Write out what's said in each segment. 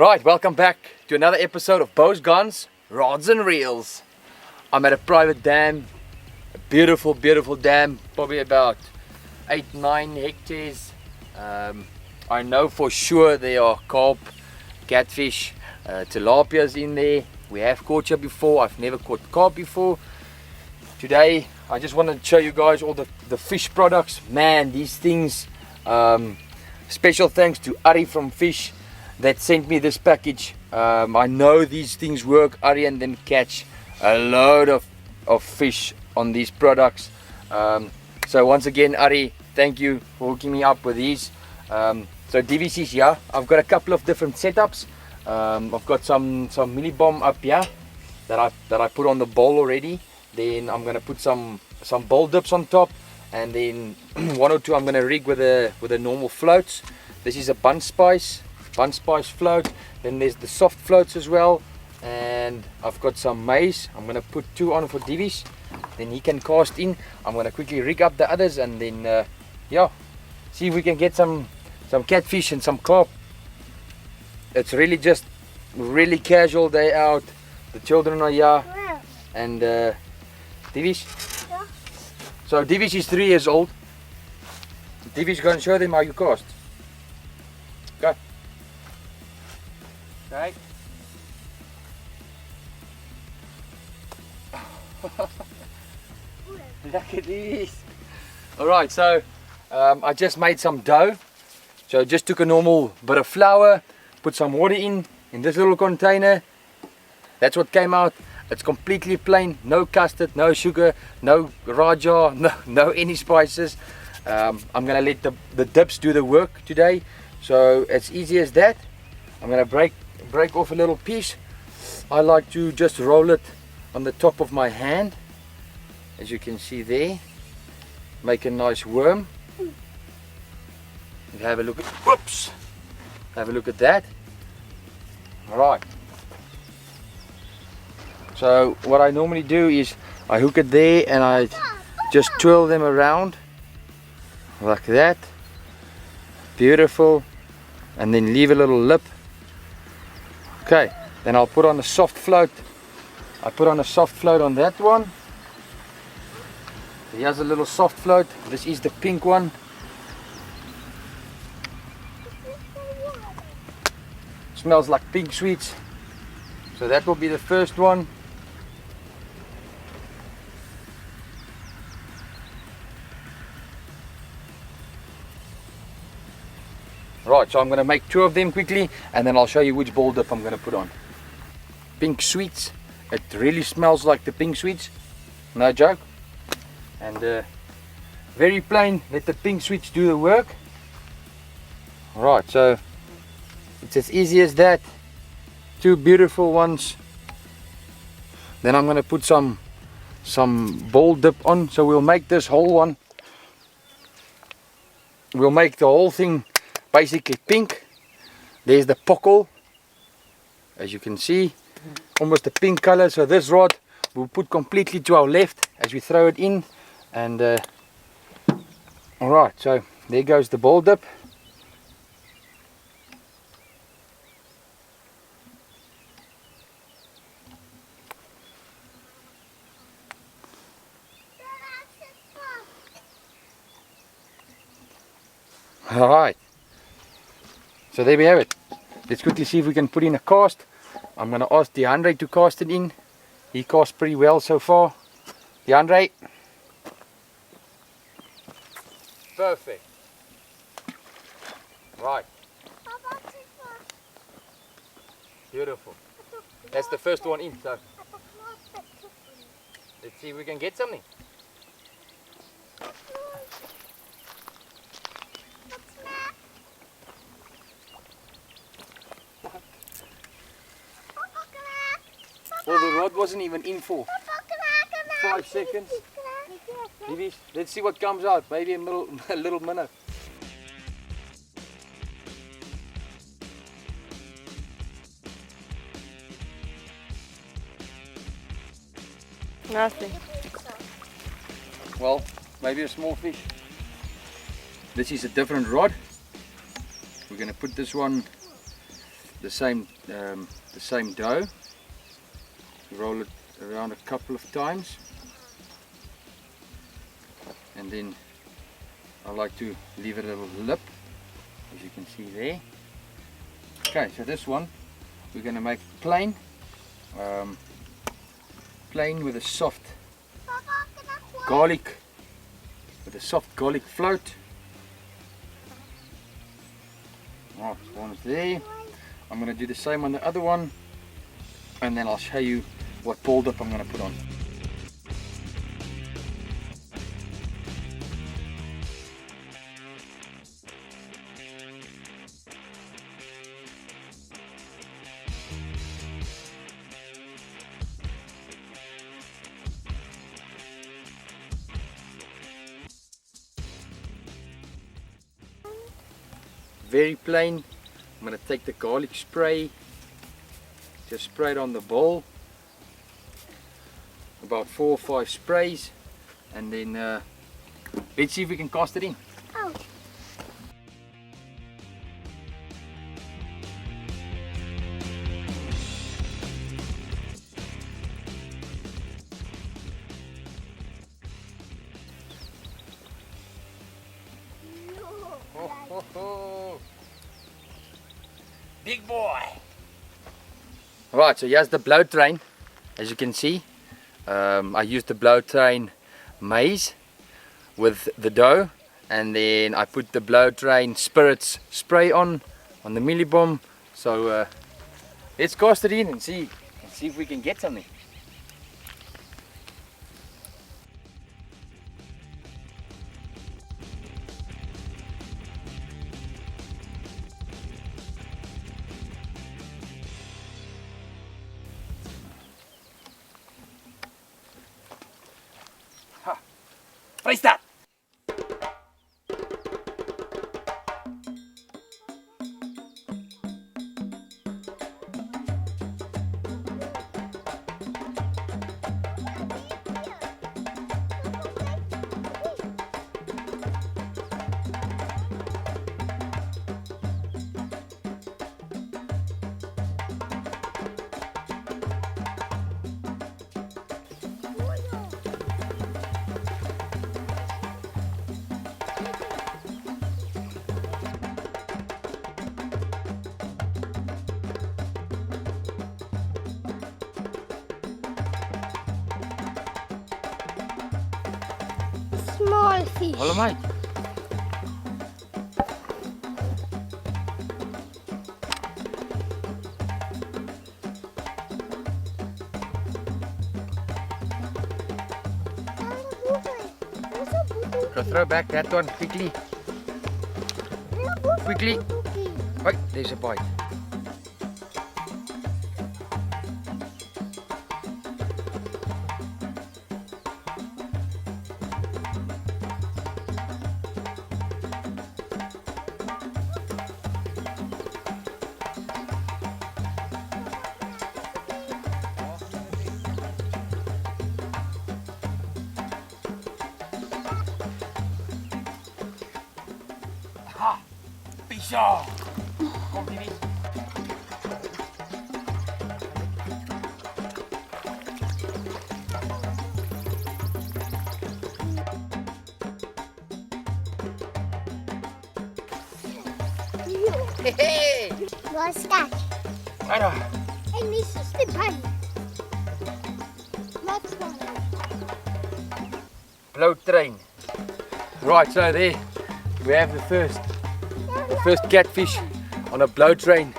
Right, welcome back to another episode of Bows, Guns, Rods and Reels. I'm at a private dam, a beautiful, beautiful dam, probably about 8-9 hectares. I know for sure there are carp, catfish, tilapias in there. We have caught here before. I've never caught carp before. Today I just wanted to show you guys all the fish products. Man, these things, special thanks to Ari from Fish that sent me this package. I know these things work. Ari and them catch a load of fish on these products. So once again, Ari, thank you for hooking me up with these. So DVCs here, I've got a couple of different setups. I've got some mini bomb up here that I put on the bowl already. Then I'm gonna put some bowl dips on top, and then one or two I'm gonna rig with the normal floats. This is a bunch spice float. Then there's the soft floats as well, and I've got some maize. I'm gonna put 2 on for Divi's, then he can cast in. I'm gonna quickly rig up the others, and then yeah, see if we can get some catfish and some carp. It's really just really casual day out. The children are here, and Divi's. Yeah. So Divi's is 3 years old. Divi's gonna show them how you cast. Go. Right. Look at this. Alright, so I just made some dough. So just took a normal bit of flour, put some water in this little container. That's what came out. It's completely plain, no custard, no sugar, no raja, no any spices. I'm gonna let the dips do the work today. So it's easy as that. I'm gonna break off a little piece. I like to just roll it on the top of my hand, as you can see there. Make a nice worm. Have a look at, whoops! Have a look at that. All right. So what I normally do is I hook it there and I just twirl them around like that. Beautiful. And then leave a little lip. Okay, then I'll put on a soft float. I put on a soft float on that one. Here's a little soft float. This is the pink one. Smells like pink sweets. So that will be the first one. Right, so I'm going to make 2 of them quickly, and then I'll show you which bowl dip I'm going to put on. Pink sweets. It really smells like the pink sweets. No joke. And very plain. Let the pink sweets do the work. Right, so it's as easy as that. 2 beautiful ones. Then I'm going to put some bowl dip on. So we'll make this whole one. We'll make the whole thing basically pink. There's the pockle, as you can see, almost a pink color. So this rod we'll put completely to our left as we throw it in. And alright, so there goes the bowl dip. Alright, so there we have it. Let's quickly see if we can put in a cast. I'm going to ask DeAndre to cast it in. He casts pretty well so far. DeAndre. Perfect. Right. Beautiful. That's the first one in. So let's see if we can get something. Well, the rod wasn't even in for 5 seconds. Let's see what comes out. Maybe a little minute. Nothing. Well, maybe a small fish. This is a different rod. We're going to put this one the same dough. Roll it around a couple of times, and then I like to leave it a little lip, as you can see there. Okay, so this one we're going to make plain, plain with a soft garlic, float. Right, one's there. I'm going to do the same on the other one, and then I'll show you what ball dip I'm going to put on. Very plain. I'm going to take the garlic spray, just spray it on the bowl, about 4 or 5 sprays, and then let's see if we can cast it in. Oh. Big boy! Right, so here's the blow train, as you can see. I used the blow train maize with the dough, and then I put the blow train spirits spray on the mealie bomb. So let's cast it in and see if we can get something. Place that! Small fish. Hallo mate. Go throw back that one quickly. Quickly. Wait, there's a bite. Ha! Pisah! Kom sini. Hehe! Wat is dat? Ada. En dit is de band. Wat van? Blow train. Right, so there we have the first catfish on a blow train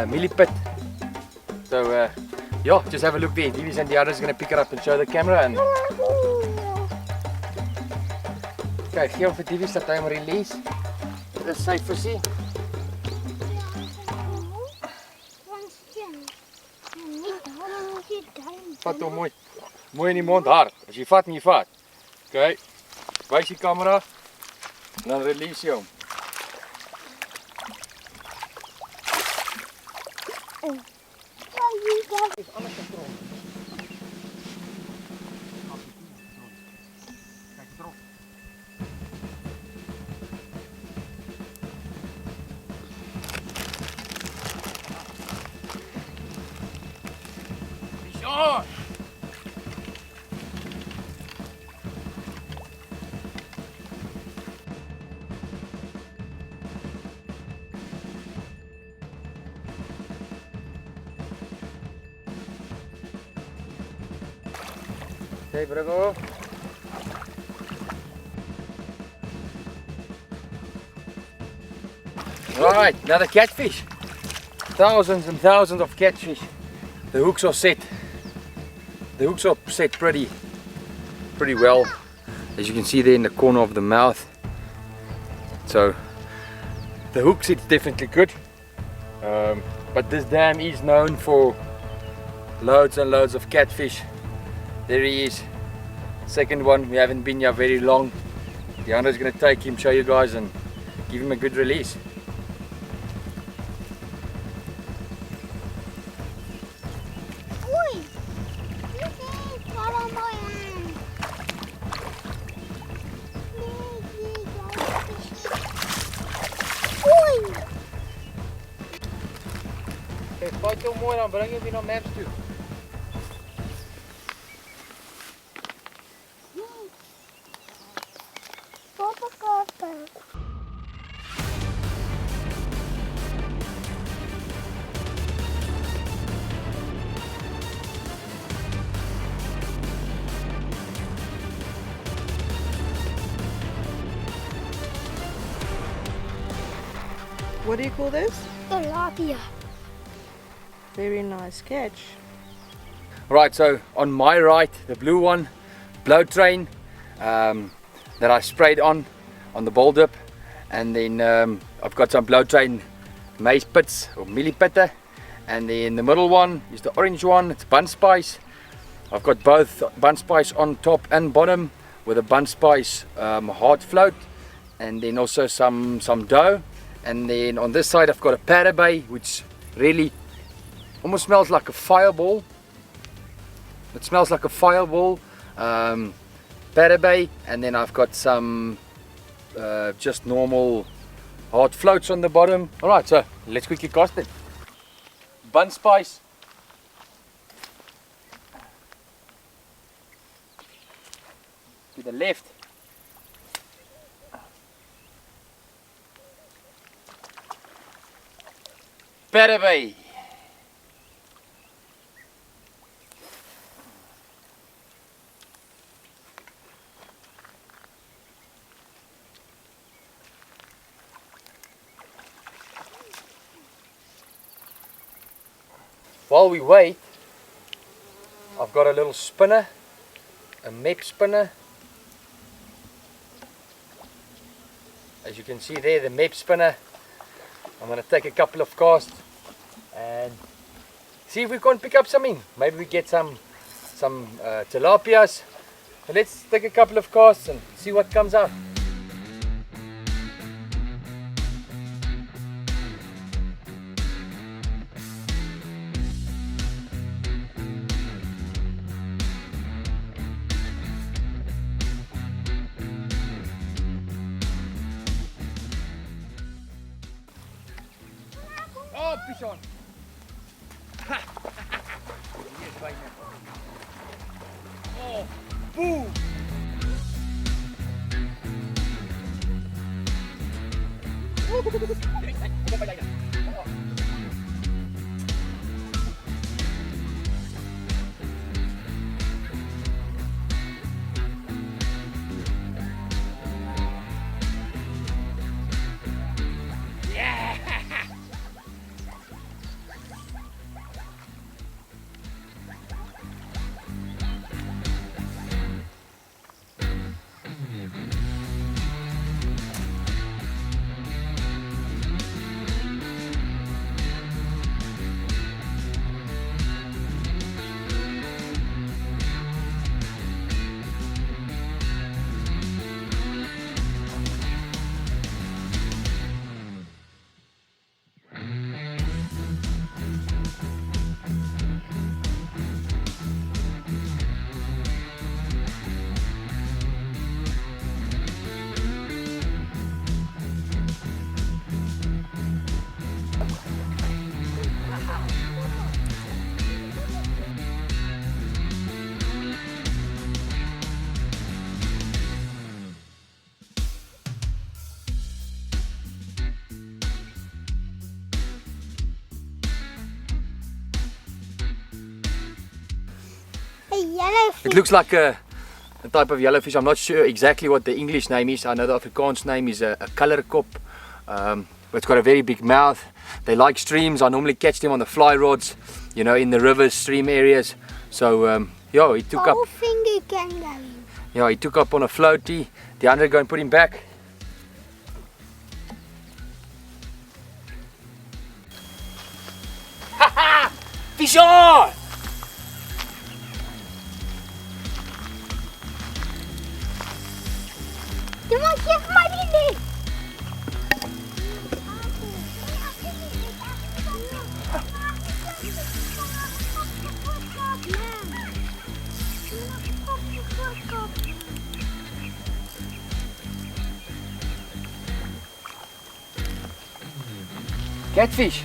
mealie pit. So yeah, just have a look there. Divis and the others are going to pick it up and show the camera. And okay, gee hom vir Divis dat hy hom release. Dit is sy visie. Vat hom mooi. Mooi in die mond hard. As jy vat, jy vat. Okay. Wys die camera. Dan release jy hom. gosh! Okay, bravo. Right, another catfish. Thousands and thousands of catfish. The hooks are set. The hooks are set pretty well, as you can see there in the corner of the mouth. So the hook set's definitely good. But this dam is known for loads and loads of catfish. There he is. Second one. We haven't been here very long. The hunter's gonna take him, show you guys, and give him a good release. Ui! Follow my hand. Ui! Okay, fight hom mooi, dan bring jy hom na maps toe. Papa Carp. What do you call this? Tilapia. Very nice catch. Right, so on my right, the blue one, blow train that I sprayed on the bowl dip, and then I've got some blow train maize pits or millipitter, and then the middle one is the orange one. It's bun spice. I've got both bun spice on top and bottom with a bun spice hard float, and then also some dough. And then on this side I've got a parabay, which really almost smells like a fireball. It smells like a fireball, parabay, and then I've got some just normal hard floats on the bottom. Alright, so let's quickly cast it. Bun spice. To the left. Parabay. While we wait, I've got a little spinner, a map spinner. As you can see there, the map spinner. I'm going to take a couple of casts and see if we can't pick up something. Maybe we get some tilapias. So let's take a couple of casts and see what comes out. Oh, fish on. Oh, boom. Yellowfish. It looks like a type of yellowfish. I'm not sure exactly what the English name is. I know the Afrikaans name is a color carp. But it's got a very big mouth. They like streams. I normally catch them on the fly rods, you know, in the rivers, stream areas. So yeah, he took up. Whole finger can go in. Yeah, he took up on a floaty. The under go and put him back. Ha ha! Fish on! Come on, give my baby. Catfish.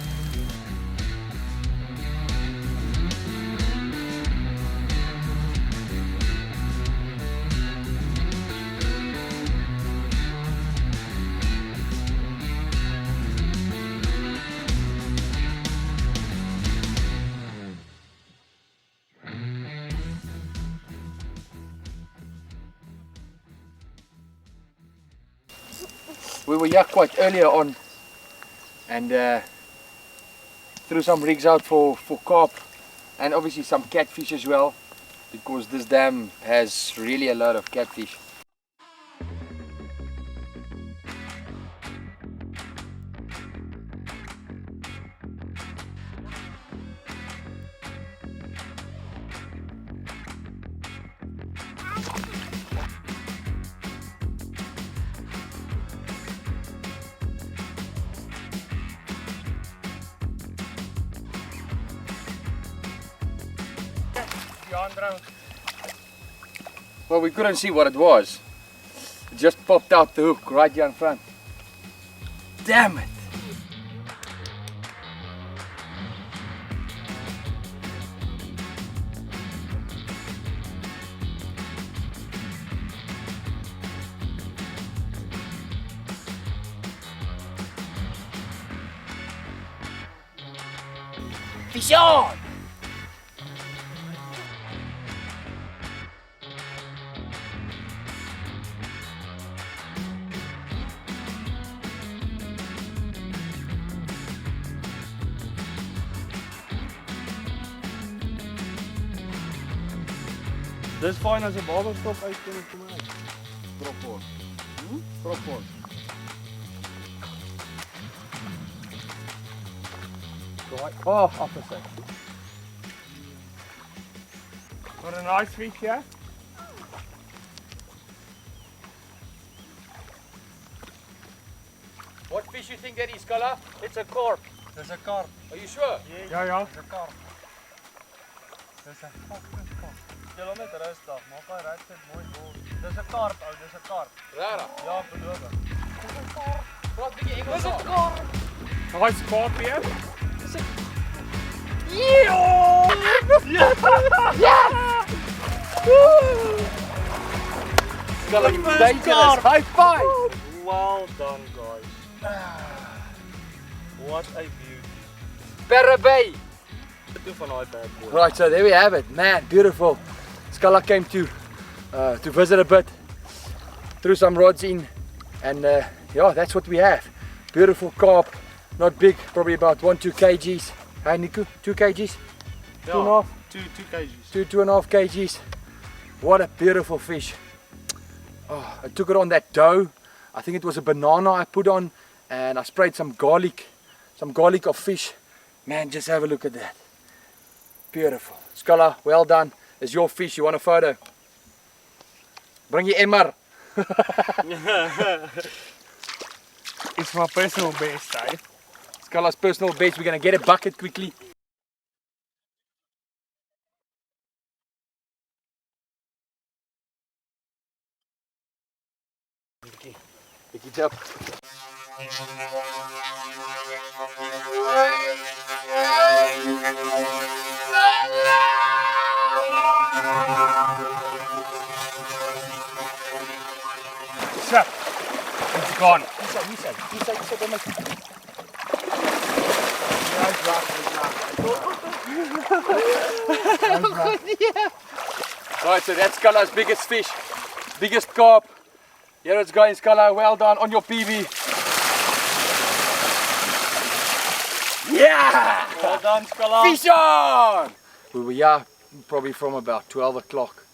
We were here quite earlier on and threw some rigs out for carp and obviously some catfish as well, because this dam has really a lot of catfish. Well, we couldn't see what it was. It just popped out the hook right here in front. Damn it! Fish on! Dis fyn as 'n waterstop uitkom en kom uit. Propos. Propos. Right. Oh, opposite. Got a nice fish here. What fish you think that is, Kala? It's a carp. Dis 'n carp. Are you sure? Ja, ja. Dis 'n carp. Dis 'n fucking carp. Stel hom net rustig, maak hy regtig mooi vol. Dis 'n carp, ou, dis 'n carp. Rara. Ja, beloof. Dis 'n carp. Praat 'n bietjie Engels. Dis 'n carp. Nice carp hier. Dis 'n Kala, you dangerous. High five. Well done, guys. What a beauty. Sparrow Bay. Two van daai bad boy. Right, so there we have it. Man, beautiful. Skala came to visit a bit, threw some rods in, and yeah, that's what we have. Beautiful carp, not big, probably about 1-2 kgs. Hey Niku, 2 kgs? Ja, 2.5? 2 kgs. 2.5 kgs. What a beautiful fish. Oh, I took it on that dough. I think it was a banana I put on, and I sprayed some garlic of fish. Man, just have a look at that. Beautiful. Skala, well done. It's your fish. You want a photo? Bring your emmer. It's my personal best, eh? Skala's personal best. We're going to get a bucket quickly. Pick it up. So, it's gone. Right, so that's Scala's biggest fish, biggest carp. Here it's going, Scala. Well done on your PB. Yeah! Well done, Scala. Fish on! We were here probably from about 12 o'clock,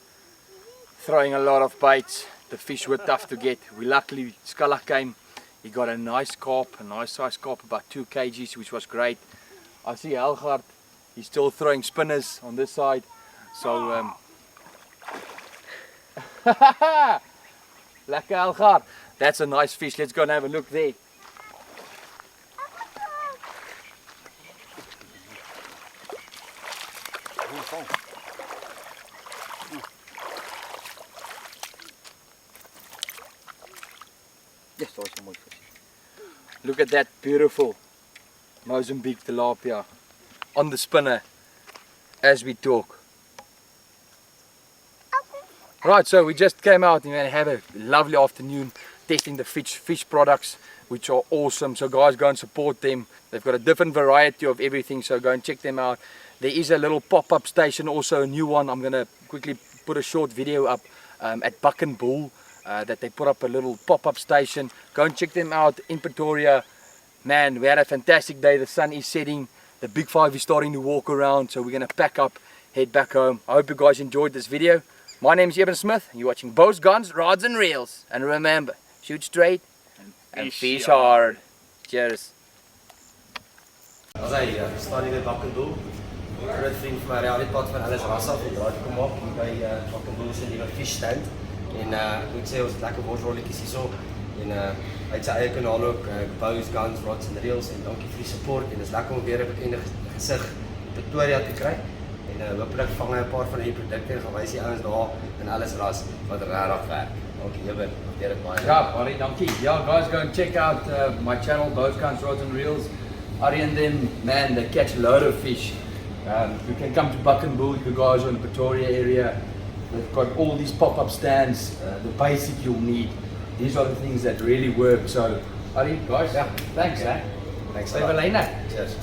throwing a lot of baits. The fish were tough to get. We luckily, Scala came. He got a nice carp, a nice size carp, about 2 kgs, which was great. I see Helgaard, he's still throwing spinners on this side. So, lekker Helgaard. That's a nice fish. Let's go and have a look there. Yes, that's a mooi fish. Look at that beautiful Mozambique tilapia on the spinner as we talk. Right, so we just came out and had a lovely afternoon testing the fish products, which are awesome. So guys, go and support them. They've got a different variety of everything, so go and check them out. There is a little pop-up station, also a new one. I'm gonna quickly put a short video up at Buck and Bull, that they put up a little pop-up station. Go and check them out in Pretoria. Man, we had a fantastic day. The sun is setting. The big five is starting to walk around, so we're gonna pack up, head back home. I hope you guys enjoyed this video. My name is Eben Smith. You're watching Bows, Guns, Rods and Reels. And remember, shoot straight and fish hard. Cheers. As hy staan hier by Buck and Bull. 'n Groot vriend van my ry al die pad van alles ras af en draai kom maak hier by Buck and Bull se nuwe fish stand. En ek moet sê ons het lekker borsrolletjies hierso. En hy het sy eie kanaal ook, Bows, Guns, Rods and Reels, en dankie vir die support. En dit is lekker om weer 'n bekende gesig in Pretoria te kry. En hopelik vang hy 'n paar van die produkte en gaan wys die ouens daar in alles ras wat regtig werk. Dankie Eben, waardeer dit baie. Ja, Barry, dankie. Yeah, guys, go and check out my channel, Bows, Guns, Rods and Reels. Ari and them, man, they catch a load of fish. You can come to Buck and Bull, you guys are in the Pretoria area. They've got all these pop-up stands, the basic you'll need. These are the things that really work. So, Ari, guys, thanks, Thanks a Stay lot. Valena. Cheers.